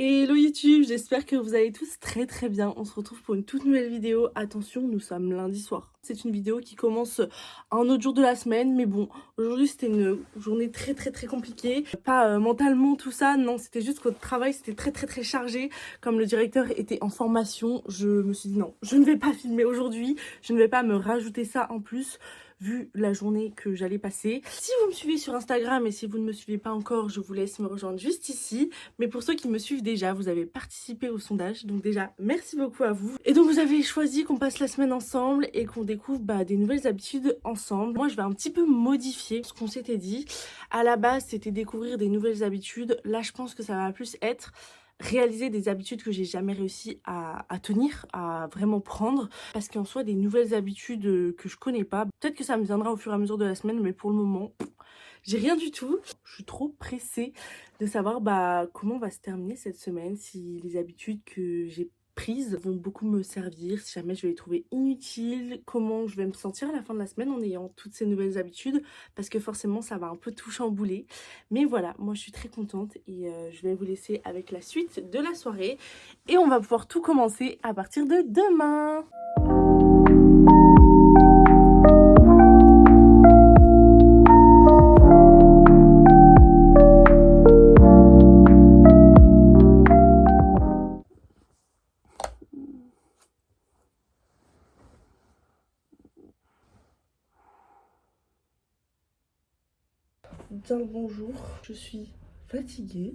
Hello YouTube, j'espère que vous allez tous très bien. On se retrouve pour une toute nouvelle vidéo. Attention, nous sommes lundi soir. C'est une vidéo qui commence un autre jour de la semaine, mais bon, aujourd'hui c'était une journée très compliquée. Pas mentalement tout ça, non, c'était juste qu'au travail c'était très chargé. Comme le directeur était en formation, je me suis dit non, je ne vais pas filmer aujourd'hui, je ne vais pas me rajouter ça en plus, vu la journée que j'allais passer. Si vous me suivez sur Instagram et si vous ne me suivez pas encore, je vous laisse me rejoindre juste ici. Mais pour ceux qui me suivent déjà, vous avez participé au sondage, donc déjà merci beaucoup à vous. Et donc vous avez choisi qu'on passe la semaine ensemble et qu'on découvre des nouvelles habitudes ensemble. Moi je vais un petit peu modifier ce qu'on s'était dit. À la base c'était découvrir des nouvelles habitudes. Là je pense que ça va plus être réaliser des habitudes que j'ai jamais réussi à tenir, à vraiment prendre, parce qu'en soi des nouvelles habitudes que je connais pas, peut-être que ça me viendra au fur et à mesure de la semaine, mais pour le moment j'ai rien du tout. Je suis trop pressée de savoir comment va se terminer cette semaine, si les habitudes que j'ai prises vont beaucoup me servir, si jamais je vais les trouver inutiles, comment je vais me sentir à la fin de la semaine en ayant toutes ces nouvelles habitudes, parce que forcément ça va un peu tout chambouler. Mais voilà, moi je suis très contente et je vais vous laisser avec la suite de la soirée et on va pouvoir tout commencer à partir de demain. Bien le bonjour, je suis fatiguée.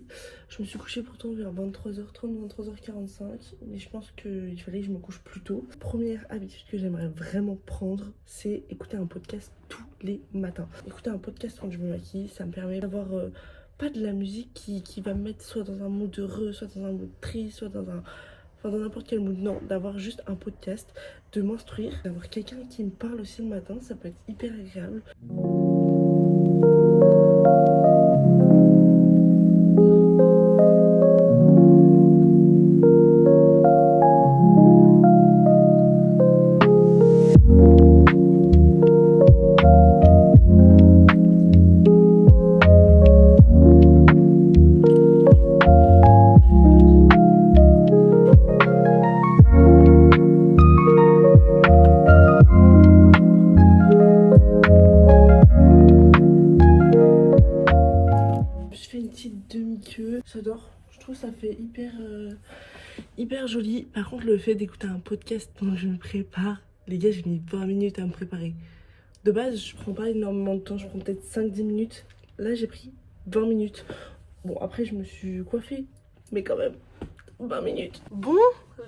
Je me suis couchée pourtant vers 23h30, 23h45, mais je pense qu'il fallait que je me couche plus tôt. Première habitude que j'aimerais vraiment prendre, c'est écouter un podcast tous les matins. Écouter un podcast quand je me maquille, ça me permet d'avoir pas de la musique qui va me mettre soit dans un mood heureux, soit dans un mood triste, soit dans un... Enfin, dans n'importe quel mood, non, d'avoir juste un podcast, de m'instruire, d'avoir quelqu'un qui me parle aussi le matin, ça peut être hyper agréable. J'adore, je trouve ça fait hyper joli. Par contre le fait d'écouter un podcast pendant que je me prépare, les gars j'ai mis 20 minutes à me préparer. De base je prends pas énormément de temps, je prends peut-être 5-10 minutes. Là j'ai pris 20 minutes. Bon après je me suis coiffée, mais quand même 20 minutes. Bon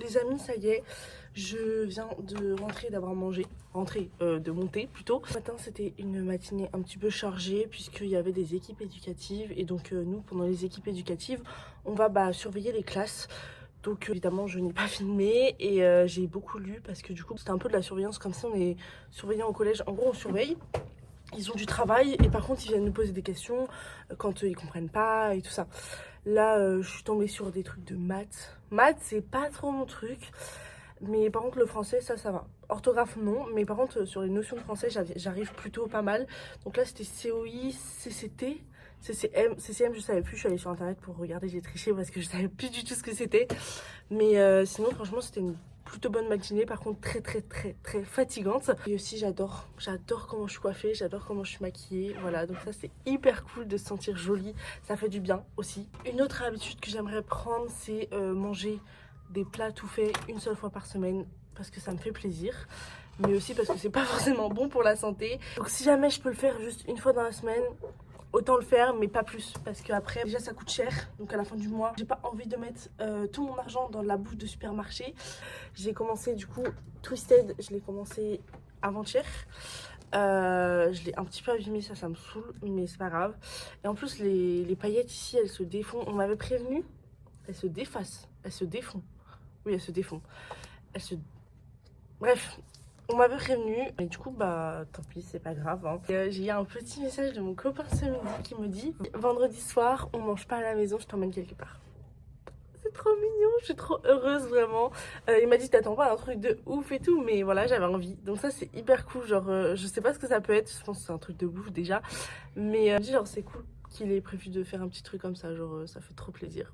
les amis, ça y est, je viens de rentrer, d'avoir mangé. De monter plutôt. Ce matin c'était une matinée un petit peu chargée puisqu'il y avait des équipes éducatives et donc nous pendant les équipes éducatives on va surveiller les classes. Donc évidemment je n'ai pas filmé et j'ai beaucoup lu parce que du coup c'était un peu de la surveillance, comme si on est surveillant au collège. En gros on surveille, ils ont du travail et par contre ils viennent nous poser des questions quand ils comprennent pas et tout ça. Là je suis tombée sur des trucs de maths. Maths c'est pas trop mon truc. Mais par contre le français ça va. Orthographe non, mais par contre sur les notions de français j'arrive plutôt pas mal. Donc là c'était COI, CCT, CCM je savais plus, je suis allée sur internet pour regarder, j'ai triché parce que je savais plus du tout ce que c'était. Mais sinon franchement c'était une plutôt bonne matinée, par contre très fatigante. Et aussi j'adore comment je suis coiffée, j'adore comment je suis maquillée, voilà. Donc ça c'est hyper cool de se sentir jolie, ça fait du bien aussi. Une autre habitude que j'aimerais prendre c'est manger des plats tout faits une seule fois par semaine parce que ça me fait plaisir, mais aussi parce que c'est pas forcément bon pour la santé. Donc si jamais je peux le faire juste une fois dans la semaine, autant le faire, mais pas plus, parce que après déjà ça coûte cher, donc à la fin du mois j'ai pas envie de mettre tout mon argent dans la bouffe de supermarché. J'ai commencé du coup Twisted, je l'ai commencé avant-hier. Je l'ai un petit peu abîmé, ça me saoule, mais c'est pas grave. Et en plus les paillettes ici elles se défont, on m'avait prévenu, elles se défacent, elles se défont. Oui, elles se défont. Bref, on m'avait prévenu. Et du coup, tant pis, c'est pas grave. Hein. J'ai eu un petit message de mon copain ce midi qui me dit « Vendredi soir, on mange pas à la maison, je t'emmène quelque part. » C'est trop mignon, je suis trop heureuse vraiment. Il m'a dit t'attends pas un truc de ouf et tout, mais voilà, j'avais envie. Donc ça c'est hyper cool, genre je sais pas ce que ça peut être, je pense que c'est un truc de ouf déjà. Mais genre c'est cool qu'il ait prévu de faire un petit truc comme ça, genre ça fait trop plaisir.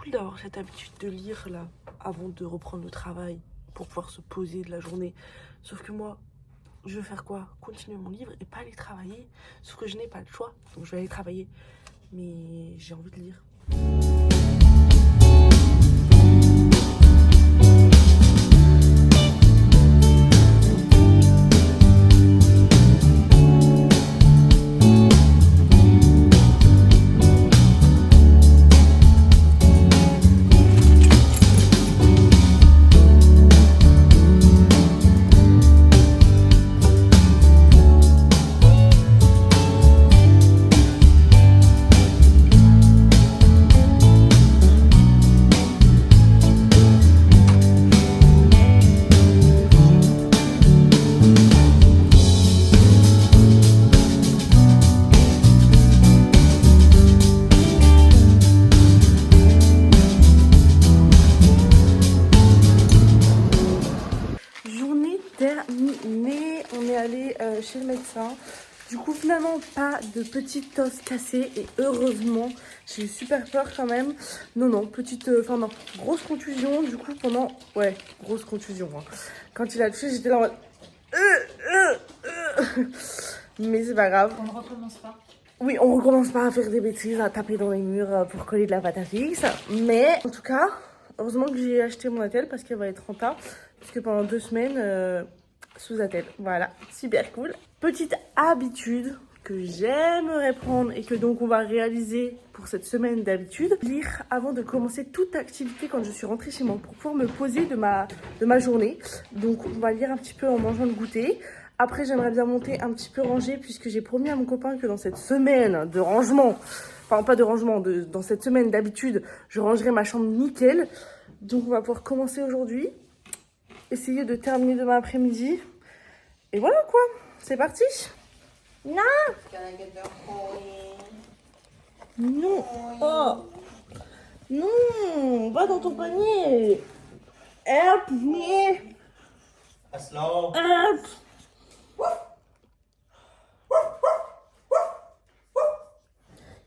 cool d'avoir cette habitude de lire là avant de reprendre le travail pour pouvoir se poser de la journée. Sauf que moi, je veux faire quoi? Continuer mon livre et pas aller travailler. Sauf que je n'ai pas le choix, donc je vais aller travailler. Mais j'ai envie de lire. Journée terminée, on est allé chez le médecin. Du coup, finalement, pas de petite os cassée et heureusement, j'ai eu super peur quand même. Non, grosse contusion. Du coup, grosse contusion. Hein. Quand il a touché, j'étais là en mode. Mais c'est pas grave. On ne recommence pas. Oui, on recommence pas à faire des bêtises, à taper dans les murs pour coller de la pâte à fixe. Mais en tout cas, heureusement que j'ai acheté mon attel parce qu'elle va être rentable. Puisque pendant 2 semaines, sous attel. Voilà, super cool. Petite habitude que j'aimerais prendre et que donc on va réaliser pour cette semaine d'habitude. Lire avant de commencer toute activité quand je suis rentrée chez moi pour pouvoir me poser de ma journée. Donc on va lire un petit peu en mangeant le goûter. Après, j'aimerais bien monter un petit peu rangé puisque j'ai promis à mon copain que dans cette semaine de rangement, enfin pas de rangement, dans cette semaine d'habitude, je rangerai ma chambre nickel. Donc on va pouvoir commencer aujourd'hui, essayer de terminer demain après-midi. Et voilà quoi, c'est parti. Non. Non. Oh. Non, va dans ton panier. Help me. Slow. Help.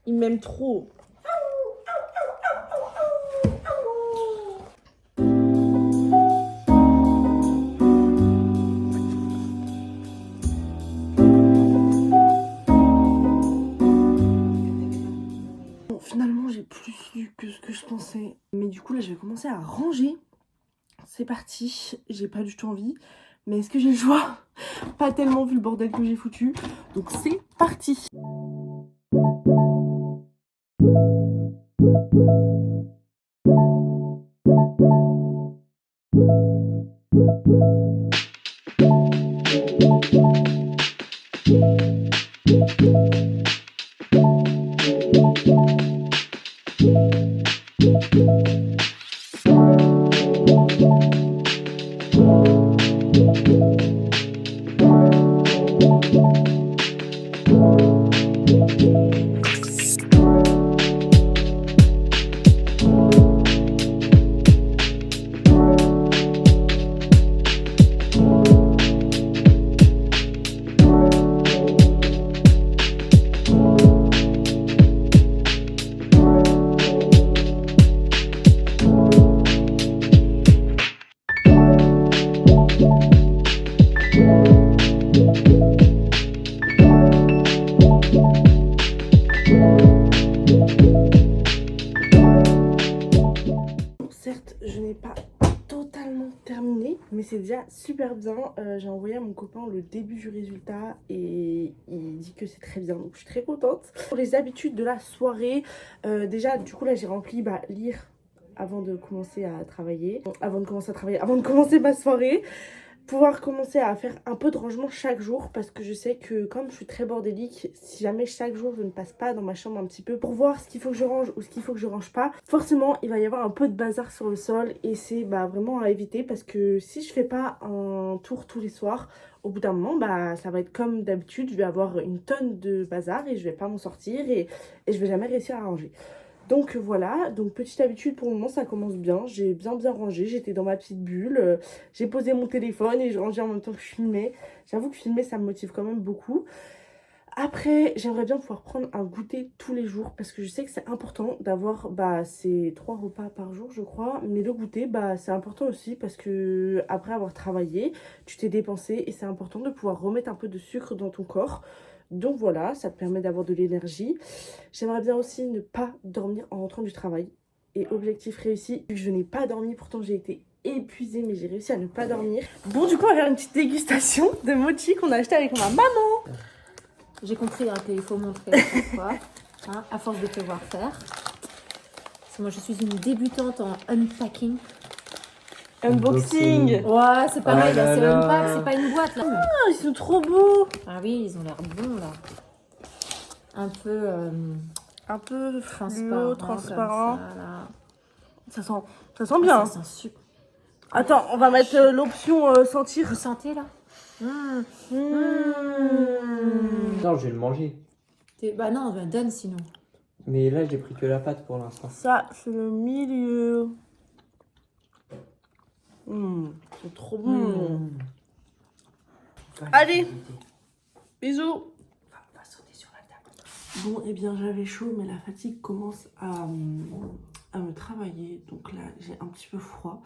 Il m'aime trop. Bon, finalement, j'ai plus lu que ce que je pensais. Mais du coup, là, je vais commencer à ranger. C'est parti. J'ai pas du tout envie. Mais est-ce que j'ai le choix? Pas tellement vu le bordel que j'ai foutu. Donc, c'est parti. Certes, je n'ai pas totalement terminé, mais c'est déjà super bien. J'ai envoyé à mon copain le début du résultat et il dit que c'est très bien, donc je suis très contente. Pour les habitudes de la soirée, déjà du coup là j'ai rempli lire avant de commencer à travailler. Bon, avant de commencer ma soirée. Pouvoir commencer à faire un peu de rangement chaque jour parce que je sais que comme je suis très bordélique, si jamais chaque jour je ne passe pas dans ma chambre un petit peu pour voir ce qu'il faut que je range ou ce qu'il faut que je range pas, forcément il va y avoir un peu de bazar sur le sol et c'est vraiment à éviter parce que si je fais pas un tour tous les soirs, au bout d'un moment ça va être comme d'habitude, je vais avoir une tonne de bazar et je vais pas m'en sortir et je vais jamais réussir à ranger. Donc voilà, donc petite habitude pour le moment, ça commence bien. J'ai bien rangé, j'étais dans ma petite bulle. J'ai posé mon téléphone et je rangeais en même temps que je filmais. J'avoue que filmer, ça me motive quand même beaucoup. Après, j'aimerais bien pouvoir prendre un goûter tous les jours parce que je sais que c'est important d'avoir ces 3 repas par jour, je crois. Mais le goûter, c'est important aussi parce que après avoir travaillé, tu t'es dépensé et c'est important de pouvoir remettre un peu de sucre dans ton corps. Donc voilà, ça te permet d'avoir de l'énergie. J'aimerais bien aussi ne pas dormir en rentrant du travail. Et objectif réussi, vu que je n'ai pas dormi, pourtant j'ai été épuisée, mais j'ai réussi à ne pas dormir. Bon, du coup, on va faire une petite dégustation de mochi qu'on a acheté avec ma maman. J'ai compris qu'il faut montrer à chaque fois, hein, à force de te voir faire. Parce que moi, je suis une débutante en unpacking. Unboxing. Ouais, c'est pareil, Ah là c'est là. unpack, c'est pas une boîte là. Ah, ils sont trop beaux. Ah oui, ils ont l'air bons là. Un peu Un peu transparent. transparent. Comme ça, là. Ça sent bien. Ça sent super. Attends, on va mettre l'option sentir. Vous sentez là Non, je vais le manger. Bah non, donne sinon. Mais là, j'ai pris que la pâte pour l'instant. Ça, c'est le milieu. C'est trop bon. Allez. Bisous. On va sauter sur la table. Bon, eh bien, j'avais chaud, mais la fatigue commence à me travailler. Donc là, j'ai un petit peu froid.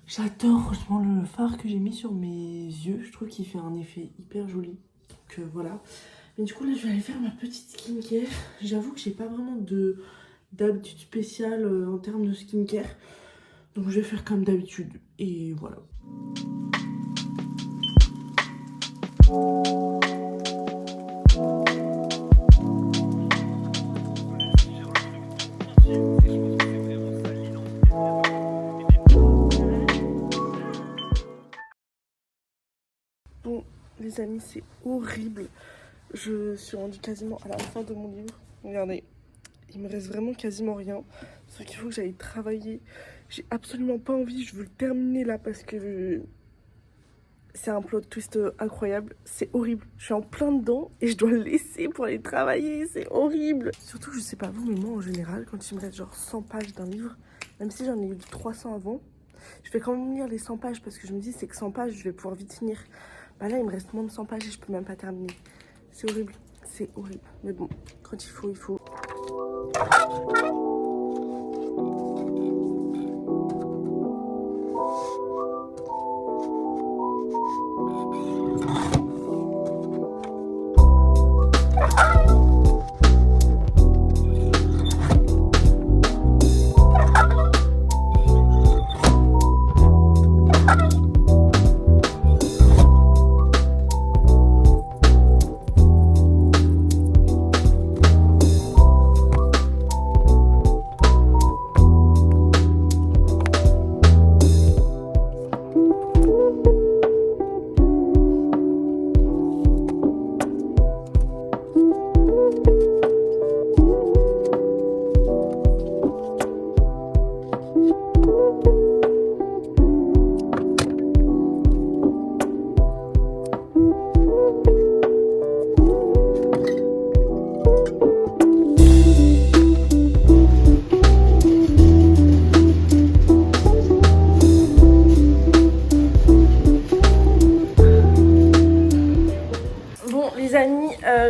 J'adore franchement le fard que j'ai mis sur mes yeux. Je trouve qu'il fait un effet hyper joli. Donc voilà. Mais du coup, là, je vais aller faire ma petite skincare. J'avoue que j'ai pas vraiment d'habitude spéciale en termes de skincare. Donc je vais faire comme d'habitude. Et voilà. Bon, les amis, c'est horrible. Je suis rendue quasiment à la fin de mon livre. Regardez, il me reste vraiment quasiment rien. Sauf qu'il faut que j'aille travailler. J'ai absolument pas envie, je veux le terminer là parce que c'est un plot twist incroyable. C'est horrible. Je suis en plein dedans et je dois le laisser pour aller travailler. C'est horrible. Surtout, je sais pas vous, mais moi en général, quand il me reste genre 100 pages d'un livre, même si j'en ai eu 300 avant, je vais quand même lire les 100 pages parce que je me dis c'est que 100 pages, je vais pouvoir vite finir. Bah là, il me reste moins de 100 pages et je peux même pas terminer. C'est horrible. C'est horrible. Mais bon, quand il faut, il faut.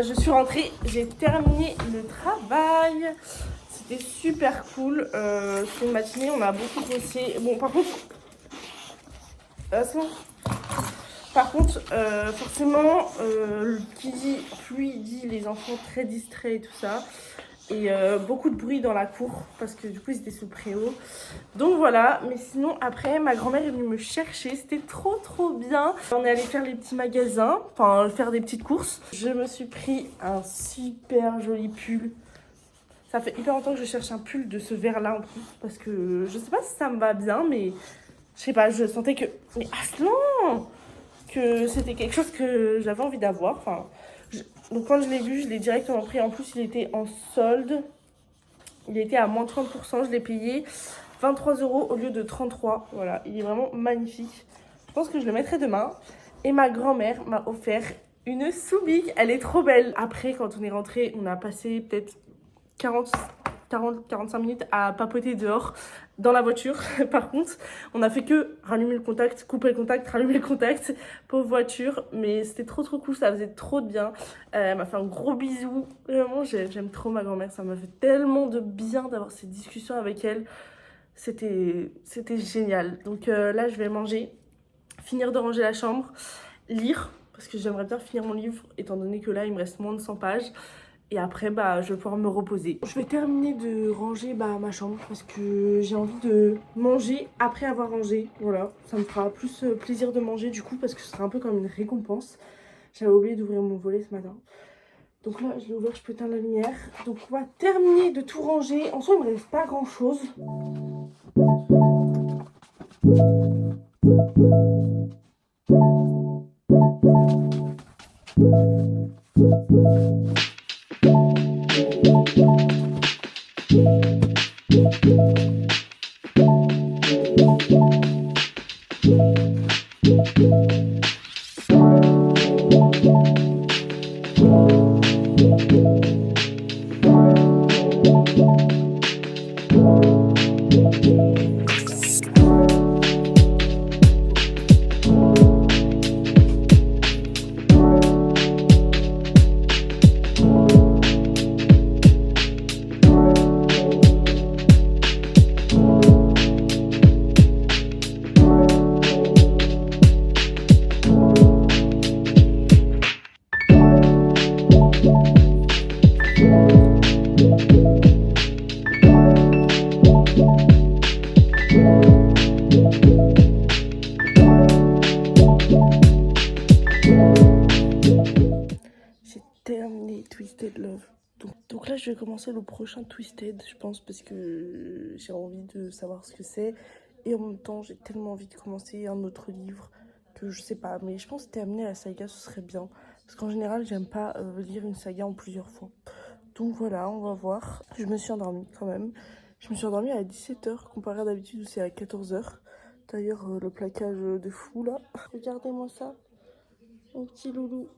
Je suis rentrée, j'ai terminé le travail. C'était super cool. C'était une matinée, on a beaucoup bossé. Bon, par contre, forcément, qui dit pluie dit les enfants très distraits et tout ça. Et beaucoup de bruit dans la cour parce que du coup ils étaient sous le préau. Donc voilà, mais sinon après ma grand-mère est venue me chercher, c'était trop bien. On est allé faire les petits magasins, enfin faire des petites courses. Je me suis pris un super joli pull. Ça fait hyper longtemps que je cherche un pull de ce vert là en plus parce que je sais pas si ça me va bien, mais je sais pas, je sentais que... Mais Aslan, que c'était quelque chose que j'avais envie d'avoir, enfin... Donc quand je l'ai vu, je l'ai directement pris. En plus, il était en solde. Il était à moins 30%. Je l'ai payé 23 € au lieu de 33. Voilà, il est vraiment magnifique. Je pense que je le mettrai demain. Et ma grand-mère m'a offert une Soubik. Elle est trop belle. Après, quand on est rentré, on a passé peut-être 40-45 minutes à papoter dehors, dans la voiture. Par contre, on a fait que rallumer le contact, couper le contact, rallumer le contact, pauvre voiture. Mais c'était trop cool, ça faisait trop de bien. Elle m'a fait un gros bisou. Vraiment, j'aime trop ma grand-mère. Ça m'a fait tellement de bien d'avoir ces discussions avec elle. C'était génial. Donc là, je vais manger, finir de ranger la chambre, lire, parce que j'aimerais bien finir mon livre, étant donné que là, il me reste moins de 100 pages. Et après, je vais pouvoir me reposer. Je vais terminer de ranger ma chambre parce que j'ai envie de manger après avoir rangé. Voilà, ça me fera plus plaisir de manger du coup parce que ce sera un peu comme une récompense. J'avais oublié d'ouvrir mon volet ce matin. Donc là, je l'ai ouvert, je peux éteindre la lumière. Donc on va terminer de tout ranger. En soi, il me reste pas grand chose. Terminé Twisted Love. Donc là, je vais commencer le prochain Twisted, je pense, parce que j'ai envie de savoir ce que c'est. Et en même temps, j'ai tellement envie de commencer un autre livre que je sais pas. Mais je pense que terminer la saga, ce serait bien. Parce qu'en général, j'aime pas lire une saga en plusieurs fois. Donc voilà, on va voir. Je me suis endormie quand même. Je me suis endormie à 17h, comparé à d'habitude où c'est à 14h. D'ailleurs, le plaquage de fou là. Regardez-moi ça. Mon petit loulou.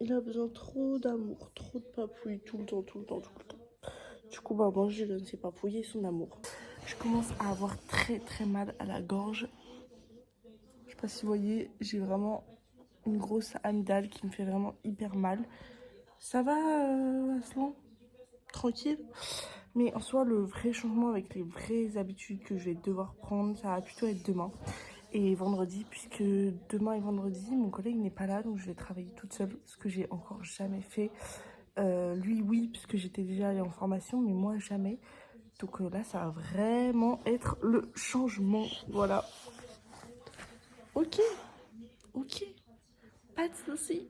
Il a besoin trop d'amour, trop de papouilles, tout le temps. Du coup, moi, je ne sais papouiller son amour. Je commence à avoir très mal à la gorge. Je sais pas si vous voyez, j'ai vraiment une grosse amygdale qui me fait vraiment hyper mal. Ça va, Aslan? Tranquille? Mais en soi, le vrai changement avec les vraies habitudes que je vais devoir prendre, ça va plutôt être demain. Et vendredi, puisque demain et vendredi, mon collègue n'est pas là, donc je vais travailler toute seule, ce que j'ai encore jamais fait. Lui, oui, puisque j'étais déjà allée en formation, mais moi, jamais. Donc là, ça va vraiment être le changement. Voilà. Ok, pas de soucis.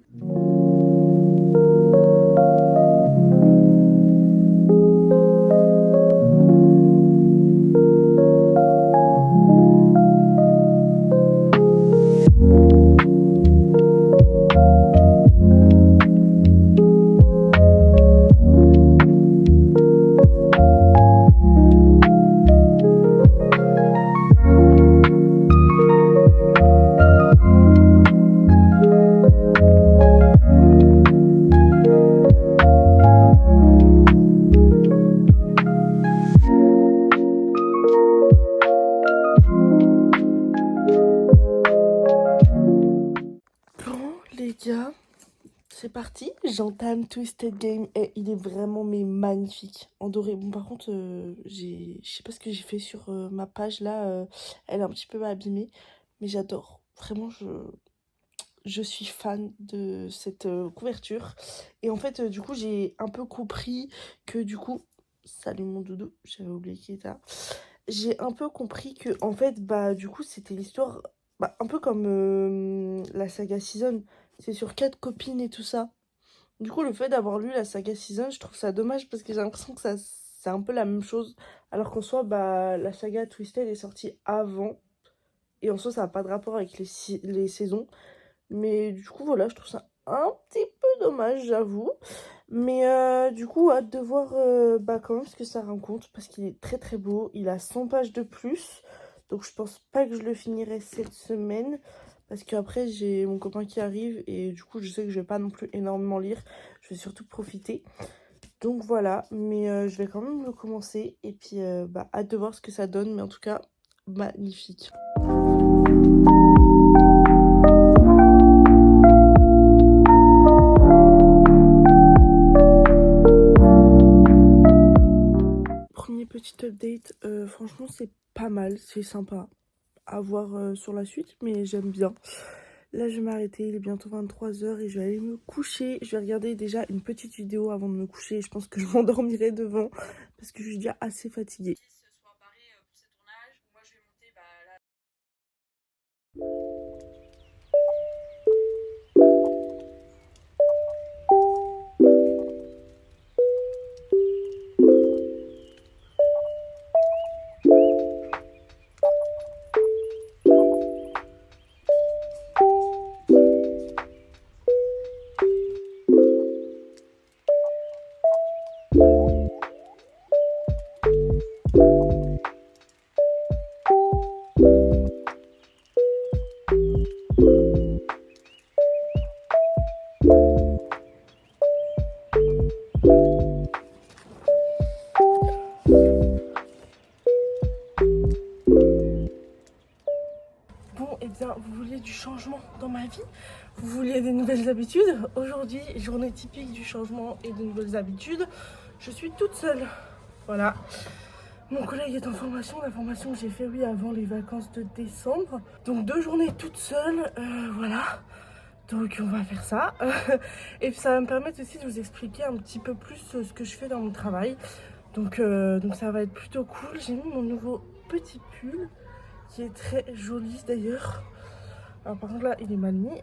Les gars, c'est parti. J'entame Twisted Game et il est vraiment magnifique. En doré. Bon, par contre, je sais pas ce que j'ai fait sur ma page là. Elle est un petit peu abîmée, mais j'adore. Vraiment, je suis fan de cette couverture. Et en fait, du coup, j'ai un peu compris que du coup, salut mon doudou, j'avais oublié qui était là. J'ai un peu compris que en fait, du coup, c'était l'histoire un peu comme la saga Season. C'est sur 4 copines et tout ça. Du coup, le fait d'avoir lu la saga Season, je trouve ça dommage parce que j'ai l'impression que c'est un peu la même chose. Alors qu'en soi, la saga Twisted est sortie avant. Et en soi, ça n'a pas de rapport avec les saisons. Mais du coup, voilà, je trouve ça un petit peu dommage, j'avoue. Mais du coup, hâte de voir quand même ce que ça raconte. Parce qu'il est très beau. Il a 100 pages de plus. Donc je pense pas que je le finirai cette semaine. Parce qu'après, j'ai mon copain qui arrive. Et du coup, je sais que je vais pas non plus énormément lire. Je vais surtout profiter. Donc voilà, mais je vais quand même le commencer. Et puis, hâte de voir ce que ça donne. Mais en tout cas, magnifique. Premier petit update, franchement c'est pas mal, c'est sympa à voir sur la suite, mais j'aime bien. Là je vais m'arrêter, il est bientôt 23h et je vais aller me coucher. Je vais regarder déjà une petite vidéo avant de me coucher. Je pense que je m'endormirai devant parce que je suis déjà assez fatiguée. Bon, et bien, vous vouliez du changement dans ma vie? Vous vouliez des nouvelles habitudes? Aujourd'hui, journée typique du changement et de nouvelles habitudes. Je suis toute seule. Voilà. Mon collègue est en formation. La formation que j'ai fait, oui, avant les vacances de décembre. Donc 2 journées toute seule. Voilà. Donc on va faire ça. Et puis ça va me permettre aussi de vous expliquer un petit peu plus ce que je fais dans mon travail. Donc ça va être plutôt cool. J'ai mis mon nouveau petit pull qui est très joli d'ailleurs. Alors par contre là il est mal mis.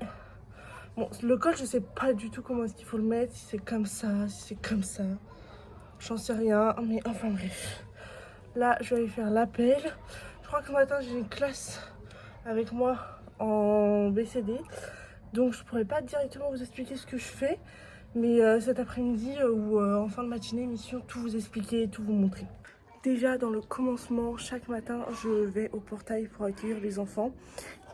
Bon, le col je sais pas du tout comment est-ce qu'il faut le mettre, si c'est comme ça, si c'est comme ça. J'en sais rien, mais enfin bref. Là je vais aller faire l'appel. Je crois que ce matin j'ai une classe avec moi en BCD. Donc je pourrais pas directement vous expliquer ce que je fais. Mais cet après-midi ou en fin de matinée, mission, tout vous expliquer, tout vous montrer. Déjà dans le commencement, chaque matin, je vais au portail pour accueillir les enfants.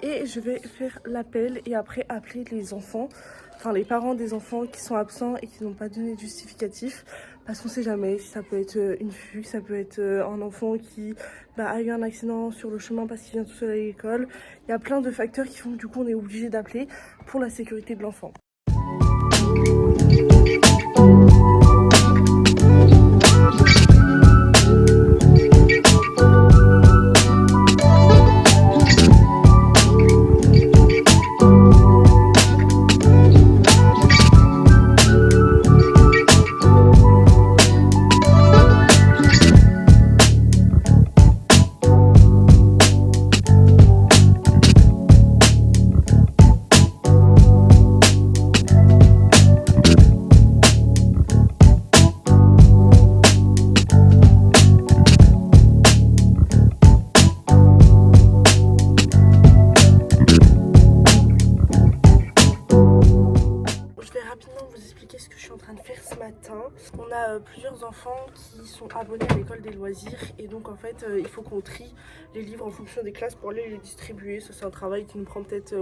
Et je vais faire l'appel et après appeler les enfants, enfin les parents des enfants qui sont absents et qui n'ont pas donné de justificatif. Parce qu'on sait jamais, si ça peut être une fugue, ça peut être un enfant qui a eu un accident sur le chemin parce qu'il vient tout seul à l'école. Il y a plein de facteurs qui font que du coup on est obligé d'appeler pour la sécurité de l'enfant. Ce que je suis en train de faire ce matin. On a plusieurs enfants qui sont abonnés à l'école des loisirs et donc en fait il faut qu'on trie les livres en fonction des classes pour aller les distribuer. Ça c'est un travail qui nous prend peut-être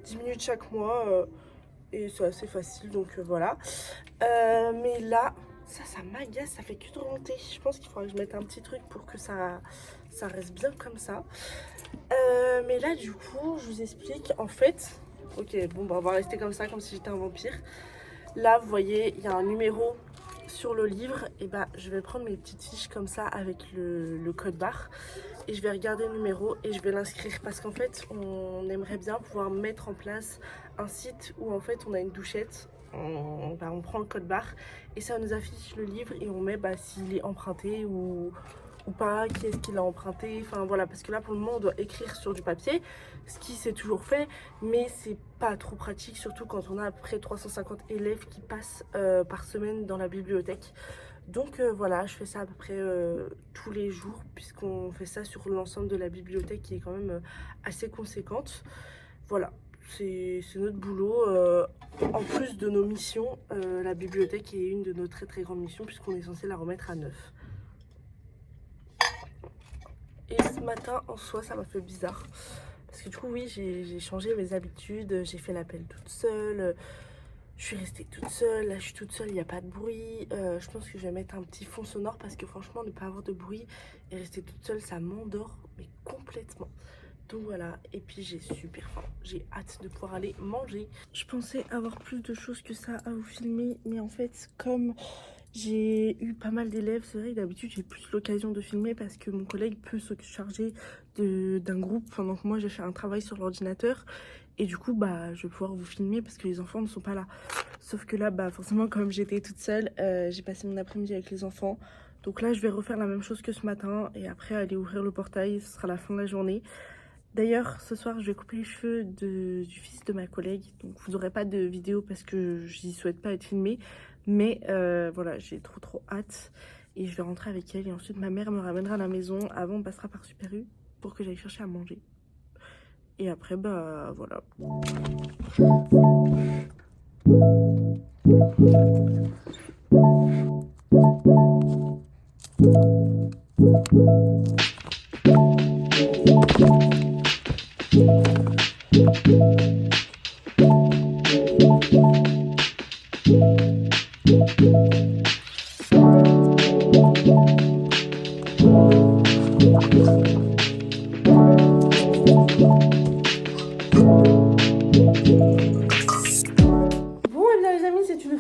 10 minutes chaque mois et c'est assez facile donc voilà. Mais là ça m'agace, ça fait que de remonter. Je pense qu'il faudra que je mette un petit truc pour que ça reste bien comme ça. Mais là du coup je vous explique en fait. Ok, bon on va rester comme ça, comme si j'étais un vampire. Là, vous voyez, il y a un numéro sur le livre. Et je vais prendre mes petites fiches comme ça avec le code barre. Et je vais regarder le numéro et je vais l'inscrire. Parce qu'en fait, on aimerait bien pouvoir mettre en place un site où en fait, on a une douchette. On prend le code barre et ça nous affiche le livre et on met s'il est emprunté ou pas, qui est-ce qui l'a emprunté, enfin voilà, parce que là pour le moment on doit écrire sur du papier, ce qui s'est toujours fait, mais c'est pas trop pratique, surtout quand on a à peu près 350 élèves qui passent par semaine dans la bibliothèque. Donc voilà, je fais ça à peu près tous les jours, puisqu'on fait ça sur l'ensemble de la bibliothèque qui est quand même assez conséquente. Voilà, c'est notre boulot. En plus de nos missions, la bibliothèque est une de nos très très grandes missions, puisqu'on est censé la remettre à neuf. Et ce matin, en soi, ça m'a fait bizarre. Parce que du coup, oui, j'ai changé mes habitudes. J'ai fait l'appel toute seule. Je suis restée toute seule, là je suis toute seule, il n'y a pas de bruit. Je pense que je vais mettre un petit fond sonore parce que franchement, ne pas avoir de bruit et rester toute seule, ça m'endort, mais complètement. Donc voilà, et puis j'ai super faim, j'ai hâte de pouvoir aller manger. Je pensais avoir plus de choses que ça à vous filmer, mais en fait, comme j'ai eu pas mal d'élèves, c'est vrai que d'habitude j'ai plus l'occasion de filmer parce que mon collègue peut se charger d'un groupe pendant que moi je fais un travail sur l'ordinateur. Et du coup, bah, je vais pouvoir vous filmer parce que les enfants ne sont pas là. Sauf que là, bah, forcément, comme j'étais toute seule, j'ai passé mon après-midi avec les enfants. Donc là, je vais refaire la même chose que ce matin et après aller ouvrir le portail, ce sera la fin de la journée. D'ailleurs, ce soir, je vais couper les cheveux du fils de ma collègue. Donc vous n'aurez pas de vidéo parce que je n'y souhaite pas être filmée. Mais voilà, j'ai trop hâte. Et je vais rentrer avec elle et ensuite ma mère me ramènera à la maison. Avant, on passera par Super U pour que j'aille chercher à manger. Et après, bah voilà.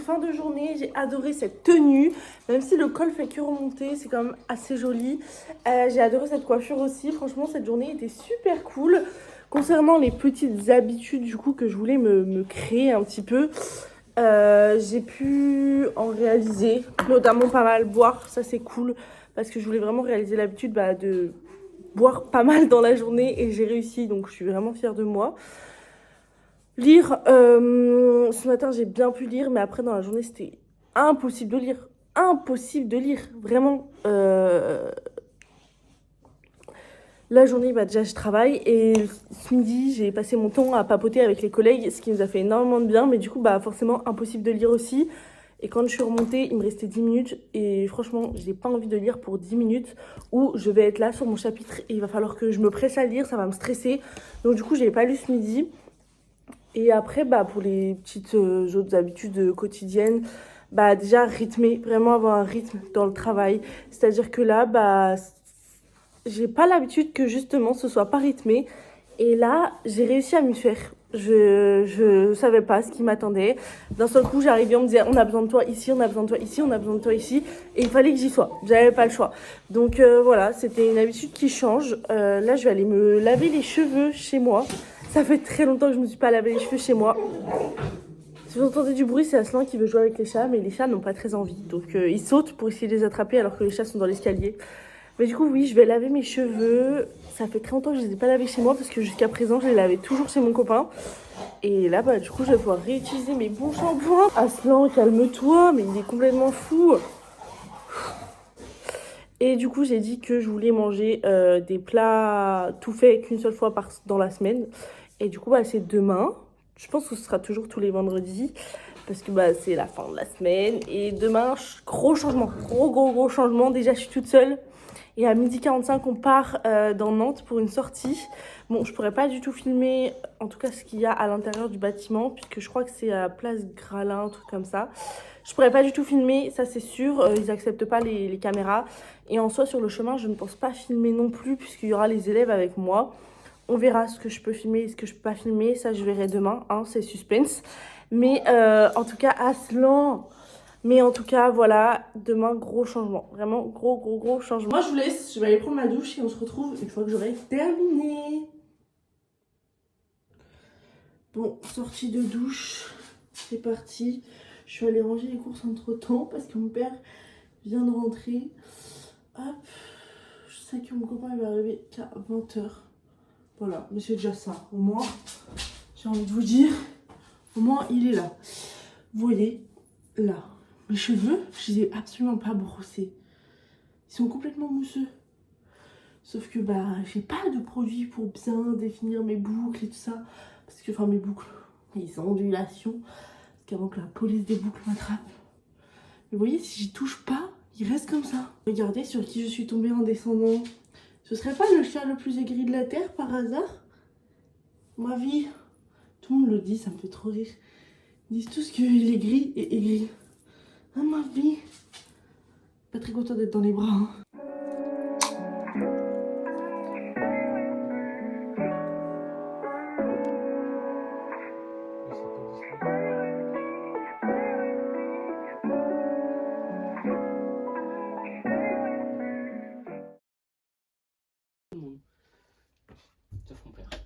Fin de journée, j'ai adoré cette tenue, même si le col fait que remonter, c'est quand même assez joli. J'ai adoré cette coiffure aussi, franchement cette journée était super cool. Concernant les petites habitudes du coup que je voulais me créer un petit peu, j'ai pu en réaliser, notamment pas mal boire, ça c'est cool, parce que je voulais vraiment réaliser l'habitude de boire pas mal dans la journée et j'ai réussi, donc je suis vraiment fière de moi. Lire, ce matin j'ai bien pu lire, mais après dans la journée c'était impossible de lire. Impossible de lire, vraiment. La journée, bah déjà je travaille et ce midi j'ai passé mon temps à papoter avec les collègues, ce qui nous a fait énormément de bien, mais du coup bah forcément impossible de lire aussi. Et quand je suis remontée, il me restait 10 minutes et franchement j'ai pas envie de lire pour 10 minutes où je vais être là sur mon chapitre et il va falloir que je me presse à lire, ça va me stresser. Donc du coup j'ai pas lu ce midi. Et après, bah, pour les petites autres habitudes quotidiennes, bah, déjà rythmer, vraiment avoir un rythme dans le travail. C'est-à-dire que là, bah, j'ai pas l'habitude que justement ce soit pas rythmé. Et là, j'ai réussi à m'y faire. Je savais pas ce qui m'attendait. D'un seul coup, j'arrivais, on me disait on a besoin de toi ici, on a besoin de toi ici, on a besoin de toi ici. Et il fallait que j'y sois. J'avais pas le choix. Donc voilà, c'était une habitude qui change. Là, je vais aller me laver les cheveux chez moi. Ça fait très longtemps que je me suis pas lavé les cheveux chez moi. Si vous entendez du bruit, c'est Aslan qui veut jouer avec les chats, mais les chats n'ont pas très envie. Donc ils sautent pour essayer de les attraper alors que les chats sont dans l'escalier. Mais du coup, oui, je vais laver mes cheveux. Ça fait très longtemps que je les ai pas lavés chez moi parce que jusqu'à présent, je les lavais toujours chez mon copain. Et là, bah, du coup, je vais pouvoir réutiliser mes bons shampoings. Aslan, calme-toi, mais il est complètement fou. Et du coup, j'ai dit que je voulais manger des plats tout faits qu'une seule fois dans la semaine. Et du coup, bah, c'est demain. Je pense que ce sera toujours tous les vendredis. Parce que bah, c'est la fin de la semaine. Et demain, gros changement. Gros changement. Déjà, je suis toute seule. Et à 12h45, on part dans Nantes pour une sortie. Bon, je pourrais pas du tout filmer, en tout cas, ce qu'il y a à l'intérieur du bâtiment. Puisque je crois que c'est à Place Gralin, un truc comme ça. Je pourrais pas du tout filmer, ça c'est sûr. Ils acceptent pas les caméras. Et en soi, sur le chemin, je ne pense pas filmer non plus. Puisqu'il y aura les élèves avec moi. On verra ce que je peux filmer et ce que je peux pas filmer. Ça, je verrai demain. Hein, c'est suspense. Mais en tout cas, Aslan... Mais en tout cas, voilà, demain, gros changement. Vraiment, gros changement. Moi, je vous laisse, je vais aller prendre ma douche et on se retrouve une fois que j'aurai terminé. Bon, sortie de douche, c'est parti. Je suis allée ranger les courses entre temps parce que mon père vient de rentrer. Hop, je sais que mon copain il va arriver qu'à 20h. Voilà, mais c'est déjà ça. Au moins, j'ai envie de vous dire, au moins il est là. Vous voyez, là. Mes cheveux, je les ai absolument pas brossés. Ils sont complètement mousseux. Sauf que bah j'ai pas de produit pour bien définir mes boucles et tout ça. Parce que enfin mes boucles, les ondulations. Parce qu'avant que la police des boucles m'attrape. Mais vous voyez, si j'y touche pas, il reste comme ça. Regardez sur qui je suis tombée en descendant. Ce serait pas le chat le plus aigri de la terre par hasard? Ma vie. Tout le monde le dit, ça me fait trop rire. Ils disent tous qu'il est gris et aigri. Ah ma vie. Pas très content d'être dans les bras. Hein.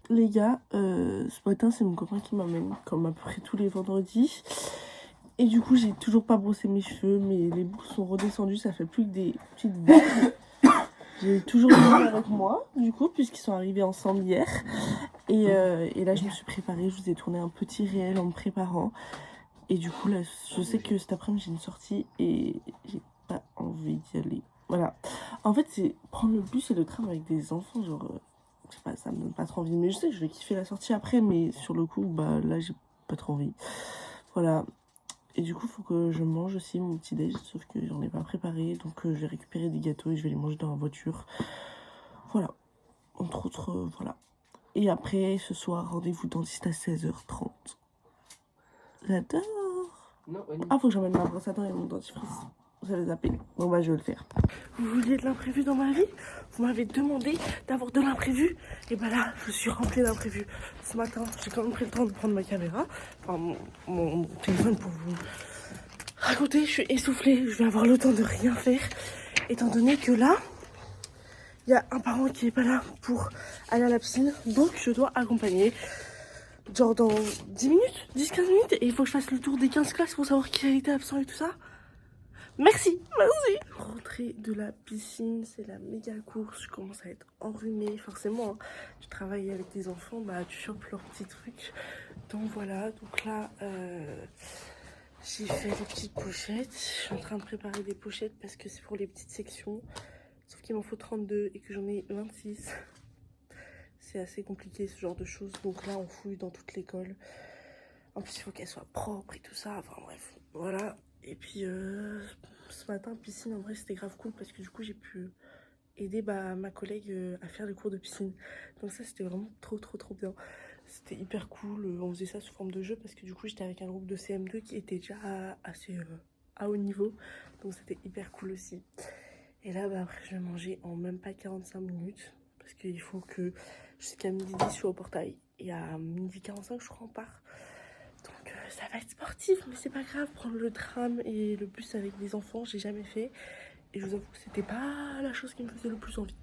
Les gars, ce matin c'est mon copain qui m'amène, comme à peu près tous les vendredis. Et du coup j'ai toujours pas brossé mes cheveux, mais les boucles sont redescendues, ça fait plus que des petites boucles. J'ai toujours les cheveux avec moi, du coup, puisqu'ils sont arrivés ensemble hier. Et là je me suis préparée, je vous ai tourné un petit réel en me préparant. Et du coup là, je sais que cet après-midi j'ai une sortie et j'ai pas envie d'y aller. Voilà. En fait c'est prendre le bus et le tram avec des enfants, genre... je sais pas, ça me donne pas trop envie, mais je sais que je vais kiffer la sortie après, mais sur le coup, bah là j'ai pas trop envie. Voilà. Et du coup, faut que je mange aussi mon petit déj, sauf que j'en ai pas préparé, donc je vais récupérer des gâteaux et je vais les manger dans la voiture. Voilà. Entre autres, voilà. Et après, ce soir, rendez-vous dentiste à 16h30. J'adore. Ah, faut que j'emmène ma brosse à dents et mon dentifrice. Vous allez zapper. Bon bah je vais le faire. Vous vouliez de l'imprévu dans ma vie? Vous m'avez demandé d'avoir de l'imprévu. Et bah là, je suis remplie d'imprévu. Ce matin, j'ai quand même pris le temps de prendre ma caméra, enfin mon téléphone pour vous raconter. Je suis essoufflée, je vais avoir le temps de rien faire. Étant donné que là, il y a un parent qui est pas là pour aller à la piscine. Donc je dois accompagner. Genre dans 10 minutes, 10-15 minutes. Et il faut que je fasse le tour des 15 classes pour savoir qui a été absent et tout ça. Merci. Rentrée de la piscine, c'est la méga course. Je commence à être enrhumée, forcément. Hein. Je travaille avec des enfants, bah tu chopes leurs petits trucs. Donc voilà, donc là, j'ai fait des petites pochettes. Je suis en train de préparer des pochettes parce que c'est pour les petites sections. Sauf qu'il m'en faut 32 et que j'en ai 26. C'est assez compliqué ce genre de choses. Donc là, on fouille dans toute l'école. En plus, il faut qu'elle soit propre et tout ça. Enfin bref, voilà. Et puis ce matin, piscine, en vrai c'était grave cool parce que du coup j'ai pu aider ma collègue à faire les cours de piscine. Donc ça c'était vraiment trop bien. C'était hyper cool, on faisait ça sous forme de jeu parce que du coup j'étais avec un groupe de CM2 qui était déjà assez à haut niveau. Donc c'était hyper cool aussi. Et là bah, après je vais manger en même pas 45 minutes parce qu'il faut que jusqu'à midi 10 je suis au portail. Et à midi 45 je crois on part. Donc ça va être sportif, mais c'est pas grave. Prendre le tram et le bus avec des enfants, j'ai jamais fait. Et je vous avoue que c'était pas la chose qui me faisait le plus envie.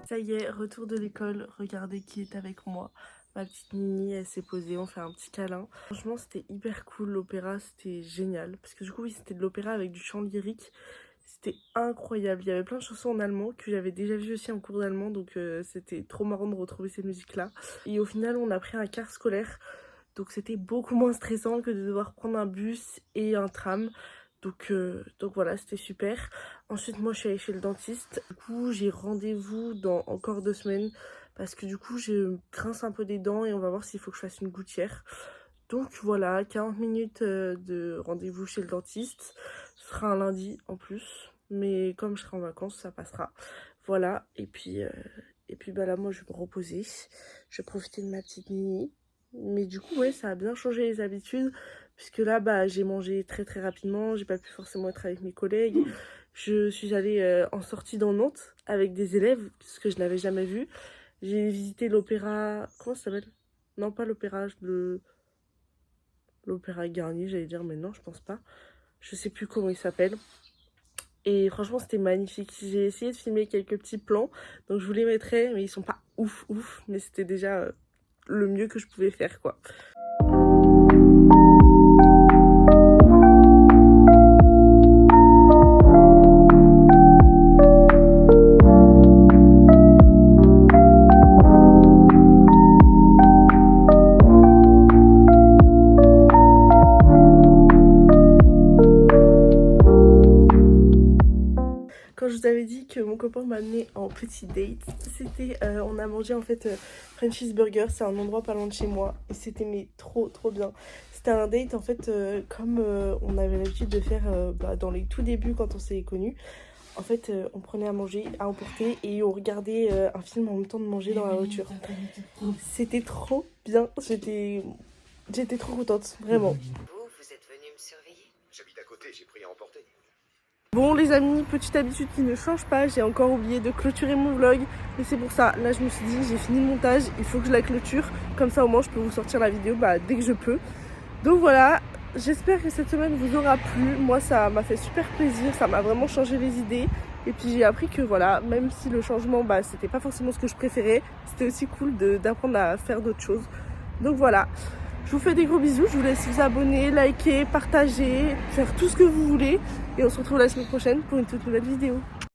Ça y est, retour de l'école, regardez qui est avec moi. Ma petite Mimi, elle s'est posée, on fait un petit câlin. Franchement, c'était hyper cool, l'opéra, c'était génial. Parce que du coup, oui, c'était de l'opéra avec du chant lyrique. C'était incroyable, il y avait plein de chansons en allemand que j'avais déjà vues aussi en cours d'allemand. Donc c'était trop marrant de retrouver ces musiques-là. Et au final, on a pris un car scolaire. Donc c'était beaucoup moins stressant que de devoir prendre un bus et un tram. Donc voilà, c'était super. Ensuite, moi, je suis allée chez le dentiste. Du coup, j'ai rendez-vous dans encore 2 semaines. Parce que du coup, je grince un peu des dents et on va voir s'il faut que je fasse une gouttière. Donc voilà, 40 minutes de rendez-vous chez le dentiste. Ce sera un lundi en plus. Mais comme je serai en vacances, ça passera. Voilà, et puis bah là, moi, je vais me reposer. Je vais profiter de ma petite nuit. Mais du coup, ouais, ça a bien changé les habitudes. Puisque là, bah, j'ai mangé très rapidement, j'ai pas pu forcément être avec mes collègues. Je suis allée en sortie dans Nantes avec des élèves, ce que je n'avais jamais vu. J'ai visité l'opéra... Comment ça s'appelle? Non, pas l'opéra, l'opéra Garnier, j'allais dire, mais non, je pense pas. Je sais plus comment il s'appelle. Et franchement, c'était magnifique. J'ai essayé de filmer quelques petits plans, donc je vous les mettrai, mais ils sont pas ouf, mais c'était déjà le mieux que je pouvais faire, quoi. je vous avais dit que mon copain m'a amené en petit date. C'était, on a mangé en fait Frenchie's Burger, c'est un endroit pas loin de chez moi. Et c'était mais trop bien. C'était un date en fait comme on avait l'habitude de faire dans les tout débuts quand on s'est connus. En fait, on prenait à manger, à emporter et on regardait un film en même temps de manger dans la voiture. C'était trop bien, j'étais trop contente, vraiment. Vous êtes venu me surveiller? J'habite à côté, j'ai pris à emporter. Bon les amis, petite habitude qui ne change pas, j'ai encore oublié de clôturer mon vlog. Mais c'est pour ça, là je me suis dit, j'ai fini le montage, il faut que je la clôture. Comme ça au moins je peux vous sortir la vidéo dès que je peux. Donc voilà, j'espère que cette semaine vous aura plu. Moi ça m'a fait super plaisir, ça m'a vraiment changé les idées. Et puis j'ai appris que voilà, même si le changement c'était pas forcément ce que je préférais, c'était aussi cool d'apprendre à faire d'autres choses. Donc voilà, je vous fais des gros bisous, je vous laisse vous abonner, liker, partager, faire tout ce que vous voulez. Et on se retrouve la semaine prochaine pour une toute nouvelle vidéo.